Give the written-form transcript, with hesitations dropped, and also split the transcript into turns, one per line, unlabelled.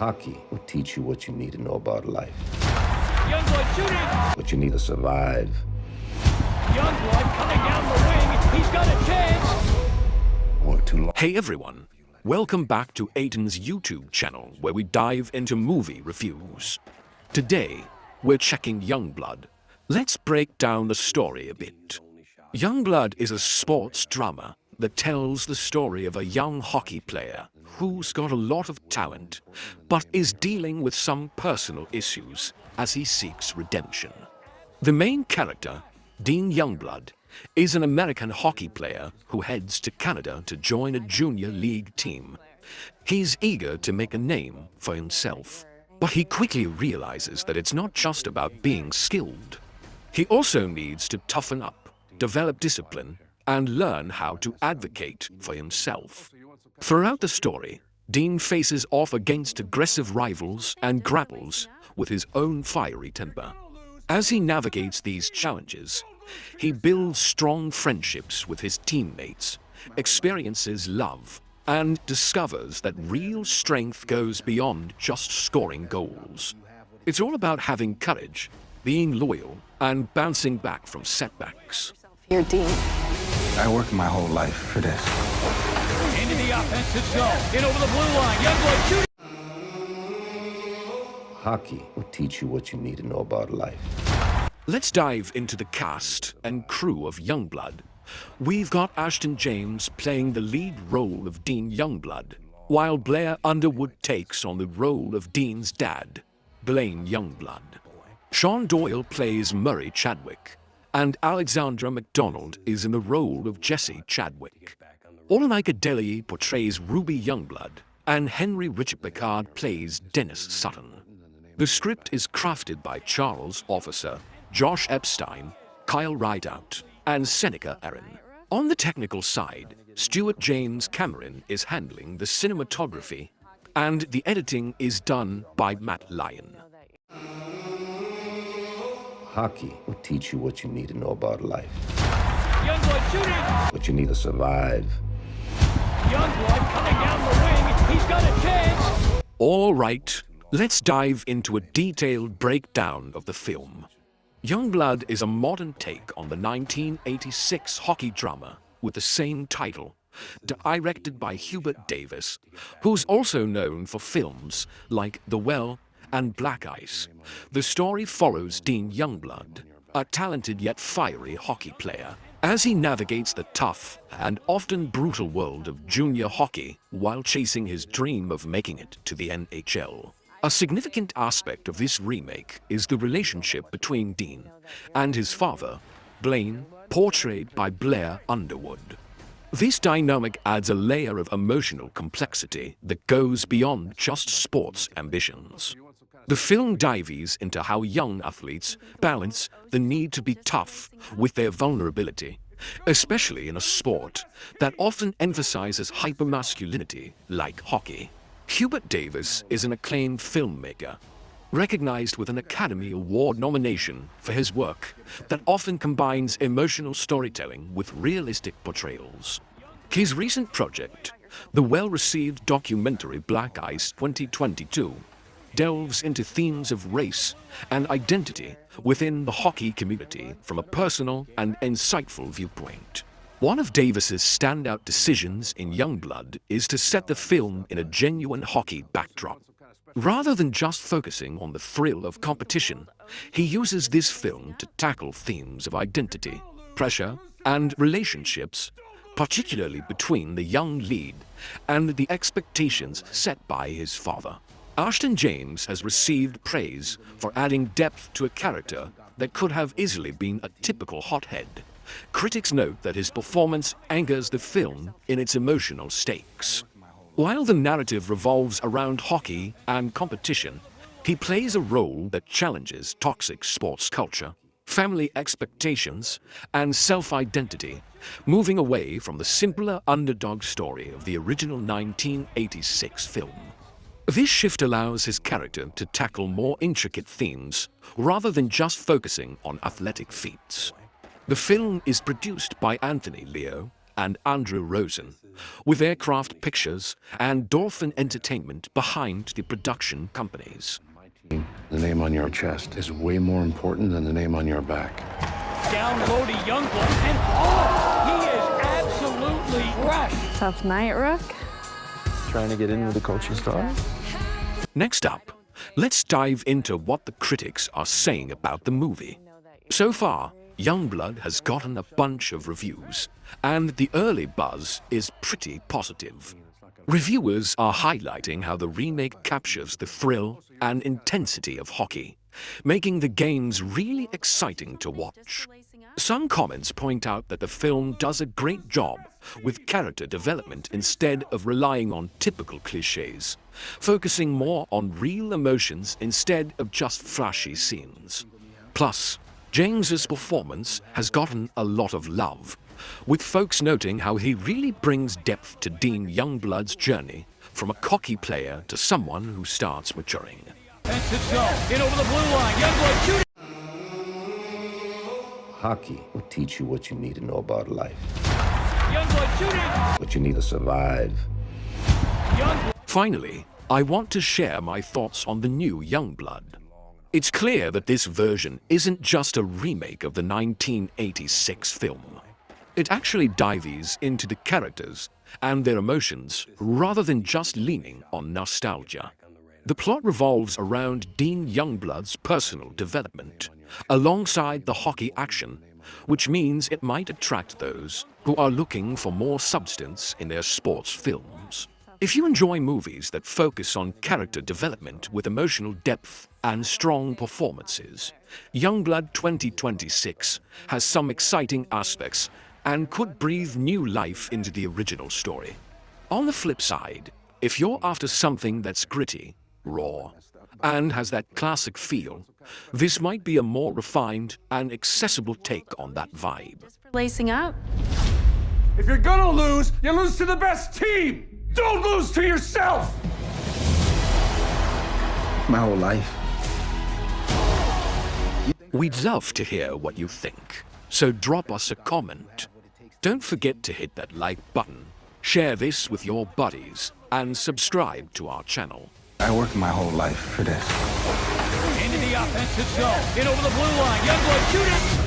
Hockey will teach you what you need to know about life.
Youngblood shooting!
What you need to survive.
Youngblood coming down the wing. He's got a chance!
Or too long.
Hey everyone, welcome back to Aiton's YouTube channel where we dive into movie reviews. Today, we're checking Youngblood. Let's break down the story a bit. Youngblood is a sports drama that tells the story of a young hockey player who's got a lot of talent, but is dealing with some personal issues as he seeks redemption. The main character, Dean Youngblood, is an American hockey player who heads to Canada to join a junior league team. He's eager to make a name for himself, but he quickly realizes that it's not just about being skilled. He also needs to toughen up, develop discipline, and learn how to advocate for himself. Throughout the story, Dean faces off against aggressive rivals and grapples with his own fiery temper. As he navigates these challenges, he builds strong friendships with his teammates, experiences love, and discovers that real strength goes beyond just scoring goals. It's all about having courage, being loyal, and bouncing back from setbacks.
Here, Dean.
I worked my whole life for this.
Into the offensive zone. In over the blue line. Youngblood shooting!
Hockey will teach you what you need to know about life.
Let's dive into the cast and crew of Youngblood. We've got Ashton James playing the lead role of Dean Youngblood, while Blair Underwood takes on the role of Dean's dad, Blaine Youngblood. Sean Doyle plays Murray Chadwick, and Alexandra MacDonald is in the role of Jesse Chadwick. Olenika Deli portrays Ruby Youngblood, and Henry Richard Picard plays Dennis Sutton. The script is crafted by Charles Officer, Josh Epstein, Kyle Rideout, and Seneca Aaron. On the technical side, Stuart James Cameron is handling the cinematography, and the editing is done by Matt Lyon.
Hockey will teach you what you need to know about life.
Youngblood shooting!
What you need to survive.
Youngblood coming down the wing. He's got a chance!
All right, let's dive into a detailed breakdown of the film. Youngblood is a modern take on the 1986 hockey drama with the same title, directed by Hubert Davis, who's also known for films like The Well and Black Ice. The story follows Dean Youngblood, a talented yet fiery hockey player, as he navigates the tough and often brutal world of junior hockey while chasing his dream of making it to the NHL. A significant aspect of this remake is the relationship between Dean and his father, Blaine, portrayed by Blair Underwood. This dynamic adds a layer of emotional complexity that goes beyond just sports ambitions. The film dives into how young athletes balance the need to be tough with their vulnerability, especially in a sport that often emphasizes hypermasculinity like hockey. Hubert Davis is an acclaimed filmmaker, recognized with an Academy Award nomination for his work that often combines emotional storytelling with realistic portrayals. His recent project, the well-received documentary Black Ice 2022, delves into themes of race and identity within the hockey community from a personal and insightful viewpoint. One of Davis's standout decisions in Youngblood is to set the film in a genuine hockey backdrop. Rather than just focusing on the thrill of competition, he uses this film to tackle themes of identity, pressure, and relationships, particularly between the young lead and the expectations set by his father. Ashton James has received praise for adding depth to a character that could have easily been a typical hothead. Critics note that his performance anchors the film in its emotional stakes. While the narrative revolves around hockey and competition, he plays a role that challenges toxic sports culture, family expectations, and self-identity, moving away from the simpler underdog story of the original 1986 film. This shift allows his character to tackle more intricate themes rather than just focusing on athletic feats. The film is produced by Anthony Leo and Andrew Rosen, with Aircraft Pictures and Dolphin Entertainment behind the production companies.
The name on your chest is way more important than the name on your back.
Down low to Youngblood, and he is absolutely fresh.
Tough night, Rook.
Trying to get in with the coaching staff?
Next up, let's dive into what the critics are saying about the movie. So far, Youngblood has gotten a bunch of reviews, and the early buzz is pretty positive. Reviewers are highlighting how the remake captures the thrill and intensity of hockey, making the games really exciting to watch. Some comments point out that the film does a great job with character development instead of relying on typical cliches, focusing more on real emotions instead of just flashy scenes. Plus, James's performance has gotten a lot of love, with folks noting how he really brings depth to Dean Youngblood's journey from a cocky player to someone who starts maturing.
Fence it zone, in over the blue line, Youngblood shooting!
Hockey will teach you what you need to know about life.
Youngblood shooting!
What you need to survive.
Youngblood!
Finally, I want to share my thoughts on the new Youngblood. It's clear that this version isn't just a remake of the 1986 film. It actually dives into the characters and their emotions rather than just leaning on nostalgia. The plot revolves around Dean Youngblood's personal development, alongside the hockey action, which means it might attract those who are looking for more substance in their sports films. If you enjoy movies that focus on character development with emotional depth and strong performances, Youngblood 2026 has some exciting aspects and could breathe new life into the original story. On the flip side, if you're after something that's gritty, raw, and has that classic feel, this might be a more refined and accessible take on that vibe.
Just for lacing up?
If you're gonna lose, you lose to the best team! Don't lose to yourself!
My whole life.
We'd love to hear what you think, so drop us a comment. Don't forget to hit that like button, share this with your buddies, and subscribe to our channel.
I worked my whole life for this.
Into the offensive zone, in over the blue line, Youngblood shooting!